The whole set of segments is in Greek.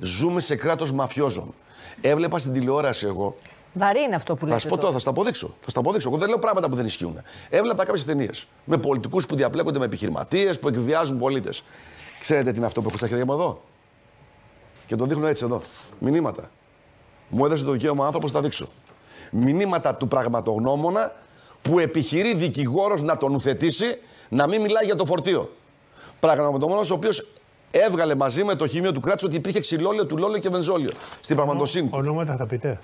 Ζούμε σε κράτος μαφιόζων. Έβλεπα στην τηλεόραση εγώ. Βαρύ είναι αυτό που λέτε. Θα σου πω τώρα, θα στα αποδείξω. Εγώ δεν λέω πράγματα που δεν ισχύουν. Έβλεπα κάποιες ταινίες με πολιτικούς που διαπλέκονται με επιχειρηματίες, που εκβιάζουν πολίτες. Ξέρετε τι είναι αυτό που έχω στα χέρια μου εδώ? Και το δείχνω έτσι εδώ. Μηνύματα. Μου έδωσε το δικαίωμα άνθρωπος να τα δείξω. Μηνύματα του πραγματογνώμονα που επιχειρεί δικηγόρος να τον ουθετήσει να μην μιλάει για το φορτίο. Πραγματογνώμονας ο οποίος έβγαλε μαζί με το χημείο του κράτους ότι υπήρχε ξυλόλαιο, τουλόλαιο και βενζόλιο στην πραγματοσύνη του. Ονόματα θα πείτε?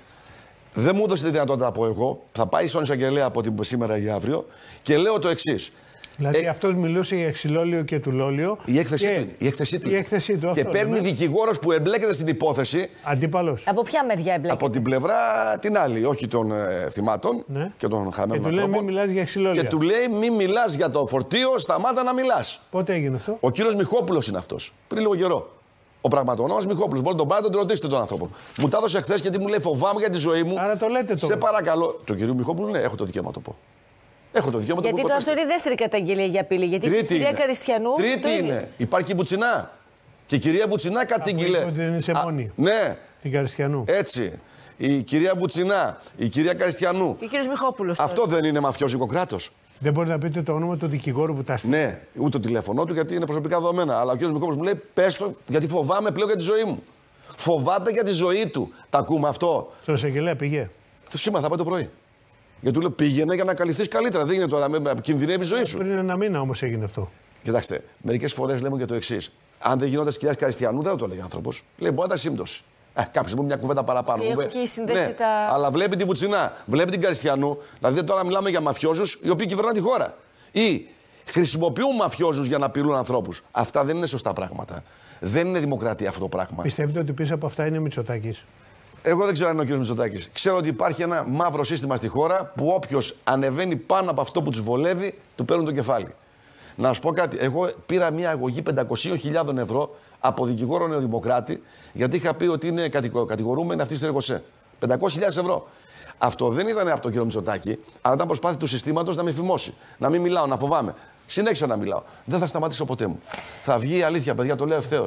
Δεν μου έδωσε τη δυνατότητα να πω εγώ. Θα πάει στον εισαγγελέα από την σήμερα ή αύριο και λέω το εξής. Δηλαδή αυτός μιλούσε για ξυλόλαιο και τουλόλαιο. Η έκθεσή του. Και αυτό, παίρνει δικηγόρος που εμπλέκεται στην υπόθεση. Αντίπαλος. Από ποια μεριά εμπλέκεται? Από την πλευρά την άλλη, όχι των θυμάτων και των χαμένων ανθρώπων. Και του λέει μην μιλάς για ξυλόλαιο. Και του λέει μην μιλάς για το φορτίο, σταμάτα να μιλάς. Πότε έγινε αυτό? Ο κύριος Μιχόπουλος είναι αυτός. Πριν λίγο καιρό. Ο πραγματογνώμονας Μιχόπουλος. Μπορείτε να τον πάρετε, τον ρωτήσετε τον άνθρωπο. Μου τα έδωσε χθες γιατί μου λέει φοβάμαι για τη ζωή μου. Άρα το λέτε τώρα. Σε παρακαλώ. Το κύριο Μιχόπουλο, ναι, έχω το δικαίωμα να το πω. Έχω το δικαίωμα να το πω. Γιατί τώρα αυτό είναι η δεύτερη καταγγελία για απειλή. Γιατί η κυρία Καριστιανού. Τρίτη είναι. Υπάρχει η Βουτσινά. Και η κυρία Βουτσινά κατήγγειλε. Ότι δεν είσαι μόνη. Ναι. Την Καριστιανού. Έτσι. Η κυρία Βουτσινά, η κυρία Καριστιανού. Και ο κύριος Μιχόπουλος. Αυτό δεν είναι μαφιόζικο κράτος? Δεν μπορείτε να πείτε το όνομα του δικηγόρου που τα στείλει? Ναι, ούτε το τηλέφωνό του γιατί είναι προσωπικά δεδομένα. Αλλά ο κύριος Μιχόπουλος μου λέει: πες το, γιατί φοβάμαι πλέον για τη ζωή μου. Φοβάται για τη ζωή του. Τα ακούμε αυτό? Στον εισαγγελέα πήγε? Σήμερα θα πάει το πρωί. Γιατί του λέω: πήγαινε για να καλυφθείς καλύτερα. Δεν είναι τώρα, κινδυνεύει η ζωή σου. Πριν ένα μήνα όμως έγινε αυτό. Κοιτάξτε, μερικές φορές λέμε και το εξής. Αν δεν γινόταν τη κυρία Καριστιανού, δεν θα το έλεγε άνθρωπος. Λέει: μπορεί να ήταν σύμπτωση. Κάποιος μου μια κουβέντα παραπάνω. Ναι, αλλά βλέπει τη Βουτσινά, βλέπει την Καριστιανού. Δηλαδή τώρα μιλάμε για μαφιόζους οι οποίοι κυβερνάνε τη χώρα. Ή χρησιμοποιούν μαφιόζους για να απειλούν ανθρώπους. Αυτά δεν είναι σωστά πράγματα. Δεν είναι δημοκρατία αυτό το πράγμα. Πιστεύετε ότι πίσω από αυτά είναι Μητσοτάκης? Εγώ δεν ξέρω αν είναι ο κ. Μητσοτάκης. Ξέρω ότι υπάρχει ένα μαύρο σύστημα στη χώρα που όποιος ανεβαίνει πάνω από αυτό που τους βολεύει, του παίρνουν το κεφάλι. Να σου πω κάτι. Εγώ πήρα μια αγωγή 500.000 ευρώ από δικηγόρο Νεοδημοκράτη, γιατί είχα πει ότι είναι κατηγορούμενοι αυτοί στην Εργοσέ. 500.000 ευρώ. Αυτό δεν ήταν από τον κύριο Μητσοτάκη, αλλά ήταν προσπάθεια του συστήματος να με φημώσει. Να μην μιλάω, να φοβάμαι. Συνέχισα να μιλάω. Δεν θα σταματήσω ποτέ μου. Θα βγει η αλήθεια, παιδιά, το λέω ευθέως.